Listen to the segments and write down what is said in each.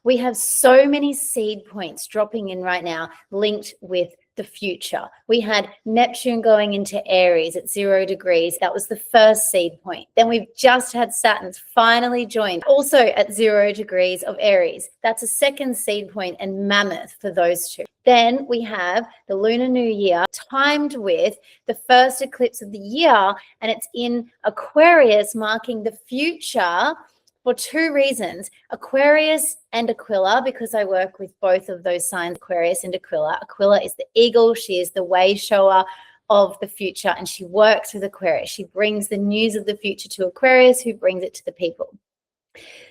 We have so many seed points dropping in right now linked with the future. We had Neptune going into Aries at 0 degrees. That was the first seed point. Then we've just had Saturn finally joined, also at 0 degrees of Aries. That's a second seed point and mammoth for those two. Then we have the Lunar New Year timed with the first eclipse of the year, and it's in Aquarius, marking the future for two reasons. Aquarius and Aquila, because I work with both of those signs, Aquarius and Aquila. Aquila is the eagle. She is the way shower of the future, and she works with Aquarius. She brings the news of the future to Aquarius, who brings it to the people.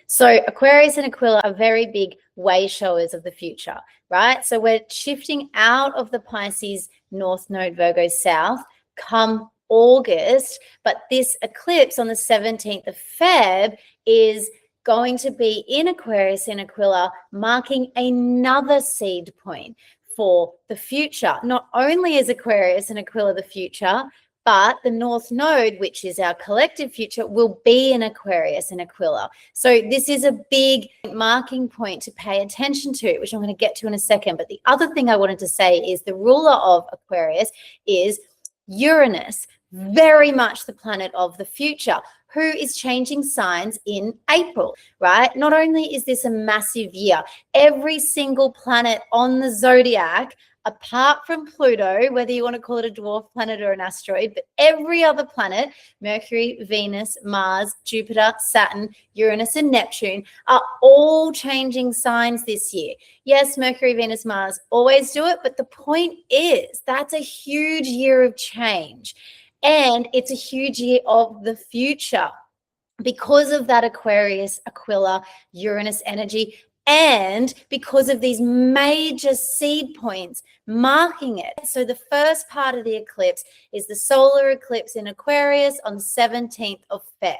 So Aquarius and Aquila are very big way showers of the future, right? So we're shifting out of the Pisces North Node, Virgo South, come August, but this eclipse on the 17th of Feb is going to be in Aquarius and Aquila, marking another seed point for the future. Not only is Aquarius and Aquila the future, but the North Node, which is our collective future, will be in Aquarius and Aquila. So this is a big marking point to pay attention to, which I'm going to get to in a second. But the other thing I wanted to say is the ruler of Aquarius is Uranus, very much the planet of the future, who is changing signs in April, right? Not only is this a massive year, every single planet on the zodiac, apart from Pluto, whether you want to call it a dwarf planet or an asteroid, but every other planet, Mercury, Venus, Mars, Jupiter, Saturn, Uranus, and Neptune, are all changing signs this year. Yes, Mercury, Venus, Mars always do it, but the point is that's a huge year of change. And it's a huge year of the future because of that Aquarius, Aquila, Uranus energy, and because of these major seed points marking it. So the first part of the eclipse is the solar eclipse in Aquarius on the 17th of Feb.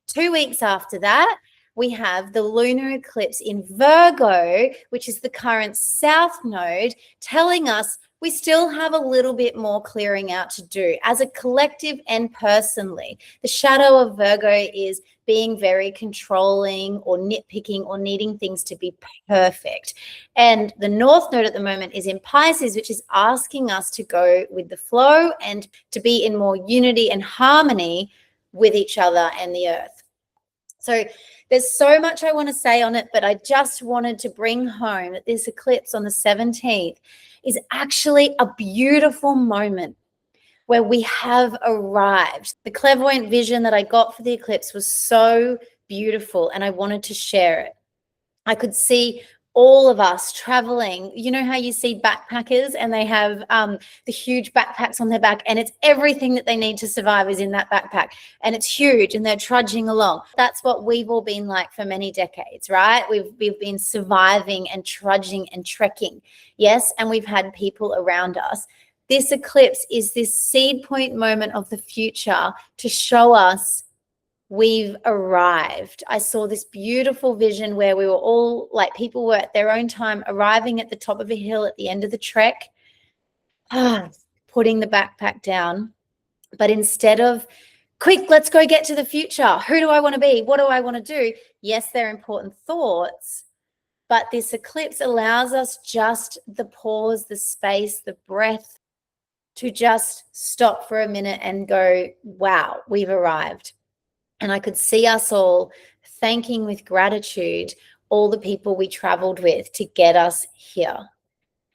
2 weeks after that, we have the lunar eclipse in Virgo, which is the current south node, telling us we still have a little bit more clearing out to do as a collective and personally. The shadow of Virgo is being very controlling or nitpicking or needing things to be perfect. And the north node at the moment is in Pisces, which is asking us to go with the flow and to be in more unity and harmony with each other and the earth. So there's so much I want to say on it, but I just wanted to bring home that this eclipse on the 17th is actually a beautiful moment where we have arrived. The clairvoyant vision that I got for the eclipse was so beautiful, and I wanted to share it. I could see all of us traveling. You know how you see backpackers and they have the huge backpacks on their back, and it's everything that they need to survive is in that backpack, and it's huge, and they're trudging along. That's what we've all been like for many decades, right? We've been surviving and trudging and trekking. Yes, and we've had people around us. This eclipse is this seed point moment of the future to show us we've arrived. I saw this beautiful vision where we were all, like, people were at their own time arriving at the top of a hill at the end of the trek, putting the backpack down. But instead of, quick, let's go get to the future. Who do I want to be? What do I want to do? Yes, they're important thoughts, but this eclipse allows us just the pause, the space, the breath to just stop for a minute and go, wow, we've arrived. And I could see us all thanking with gratitude all the people we traveled with to get us here.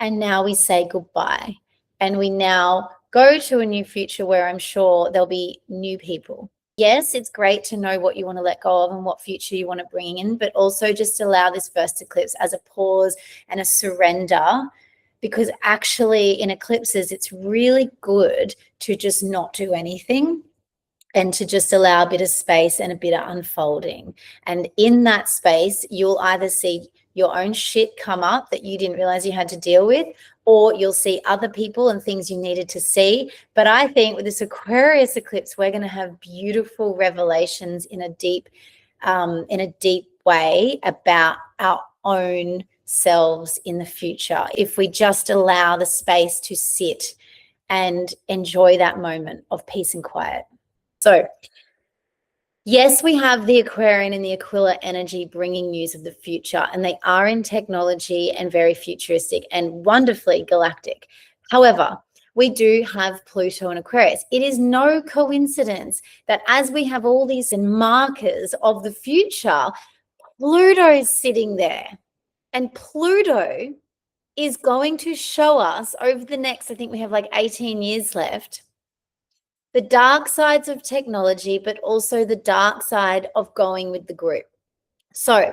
And now we say goodbye. And we now go to a new future where I'm sure there'll be new people. Yes, it's great to know what you want to let go of and what future you want to bring in, but also just allow this first eclipse as a pause and a surrender, because actually in eclipses, it's really good to just not do anything and to just allow a bit of space and a bit of unfolding. And in that space, you'll either see your own shit come up that you didn't realize you had to deal with, or you'll see other people and things you needed to see. But I think with this Aquarius eclipse, we're going to have beautiful revelations in a deep way about our own selves in the future, if we just allow the space to sit and enjoy that moment of peace and quiet. So Yes, we have the Aquarian and the Aquila energy bringing news of the future, and they are in technology and very futuristic and wonderfully galactic. However, we do have Pluto in Aquarius. It is no coincidence that as we have all these markers of the future, Pluto's sitting there. And Pluto is going to show us over the next, I think we have like 18 years left, the dark sides of technology, but also the dark side of going with the group. So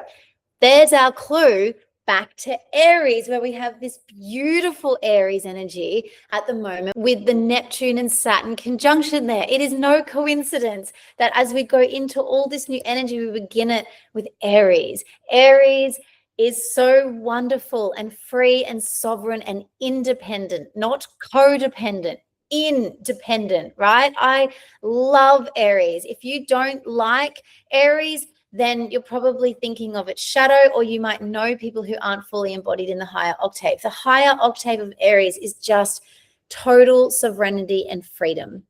there's our clue back to Aries, where we have this beautiful Aries energy at the moment with the Neptune and Saturn conjunction there. It is no coincidence that as we go into all this new energy, we begin it with Aries. Aries is so wonderful and free and sovereign and independent, not codependent. Independent, right? I love Aries. If you don't like Aries, then you're probably thinking of its shadow, or you might know people who aren't fully embodied in the higher octave. The higher octave of Aries is just total sovereignty and freedom.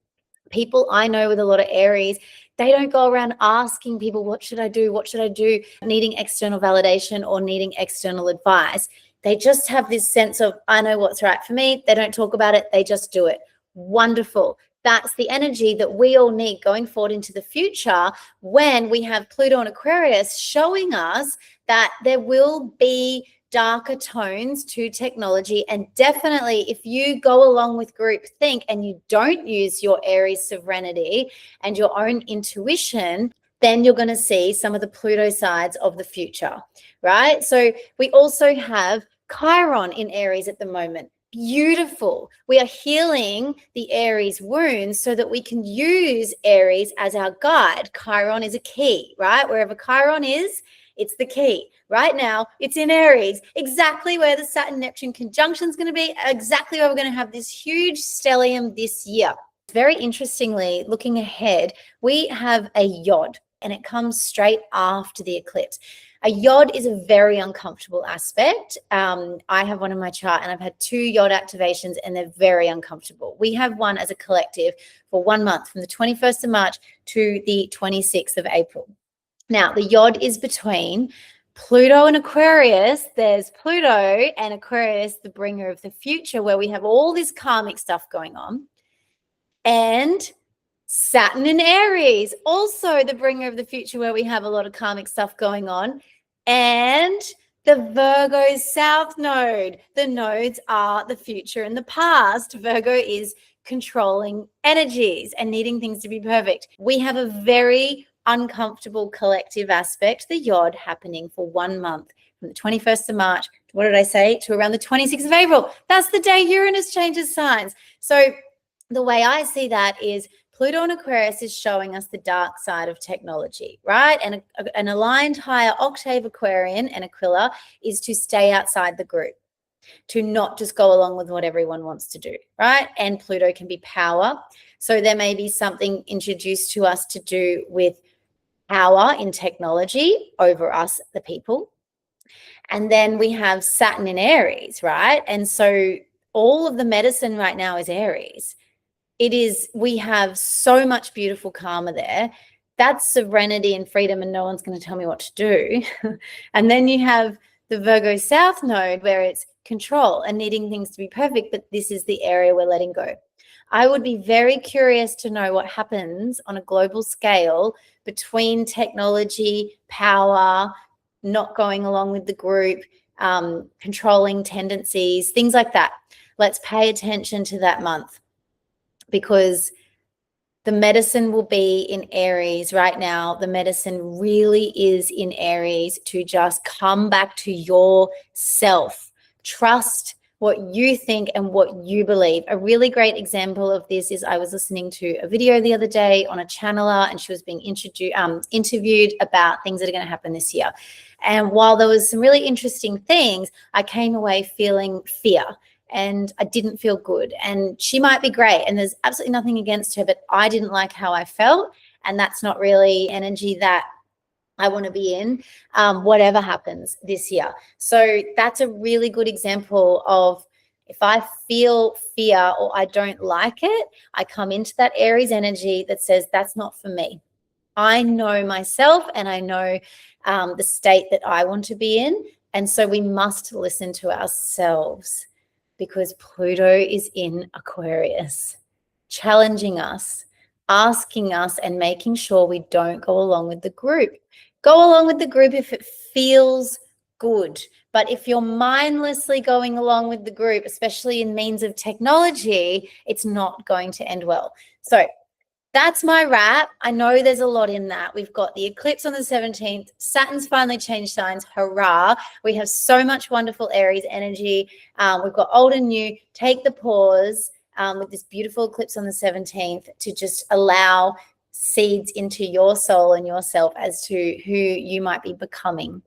People I know with a lot of Aries, they don't go around asking people, what should I do? What should I do? Needing external validation or needing external advice. They just have this sense of, I know what's right for me. They don't talk about it. They just do it. Wonderful. That's the energy that we all need going forward into the future when we have Pluto in Aquarius showing us that there will be darker tones to technology. And definitely if you go along with groupthink and you don't use your Aries sovereignty and your own intuition, then you're going to see some of the Pluto sides of the future, right? So we also have Chiron in Aries at the moment. Beautiful. We are healing the Aries wounds so that we can use Aries as our guide. Chiron is a key, right? Wherever Chiron is, it's the key. Right now, it's in Aries, exactly where the Saturn-Neptune conjunction is going to be, exactly where we're going to have this huge stellium this year. Very interestingly, looking ahead, we have a Yod, and it comes straight after the eclipse. A Yod is a very uncomfortable aspect. I have one in my chart and I've had 2 Yod activations and they're very uncomfortable. We have one as a collective for 1 month from the 21st of March to the 26th of April. Now, the Yod is between Pluto and Aquarius. There's Pluto and Aquarius, the bringer of the future, where we have all this karmic stuff going on. And Saturn in Aries, also the bringer of the future, where we have a lot of karmic stuff going on. And the Virgo South Node. The nodes are the future and the past. Virgo is controlling energies and needing things to be perfect. We have a very uncomfortable collective aspect, the Yod, happening for 1 month from the 21st of March, what did I say, to around the 26th of April. That's the day Uranus changes signs. So the way I see that is Pluto in Aquarius is showing us the dark side of technology, right? And an aligned higher octave Aquarian and Aquila is to stay outside the group, to not just go along with what everyone wants to do, right? And Pluto can be power. So there may be something introduced to us to do with power in technology over us, the people. And then we have Saturn in Aries, right? And so all of the medicine right now is Aries. It is, we have so much beautiful karma there. That's serenity and freedom, and no one's going to tell me what to do. And then you have the Virgo South Node, where it's control and needing things to be perfect, but this is the area we're letting go. I would be very curious to know what happens on a global scale between technology, power, not going along with the group, controlling tendencies, things like that. Let's pay attention to that month, because the medicine will be in Aries right now. The medicine really is in Aries to just come back to yourself. Trust what you think and what you believe. A really great example of this is I was listening to a video the other day on a channeler, and she was being interviewed about things that are going to happen this year. And while there was some really interesting things, I came away feeling fear. And I didn't feel good. And she might be great, and there's absolutely nothing against her, but I didn't like how I felt. And that's not really energy that I want to be in, whatever happens this year. So that's a really good example of, if I feel fear or I don't like it, I come into that Aries energy that says that's not for me. I know myself and I know the state that I want to be in. And so we must listen to ourselves because Pluto is in Aquarius, challenging us, asking us and making sure we don't go along with the group. Go along with the group if it feels good. But if you're mindlessly going along with the group, especially in means of technology, it's not going to end well. So that's my wrap. I know there's a lot in that. We've got the eclipse on the 17th. Saturn's finally changed signs. Hurrah. We have so much wonderful Aries energy. We've got old and new. Take the pause with this beautiful eclipse on the 17th to just allow seeds into your soul and yourself as to who you might be becoming.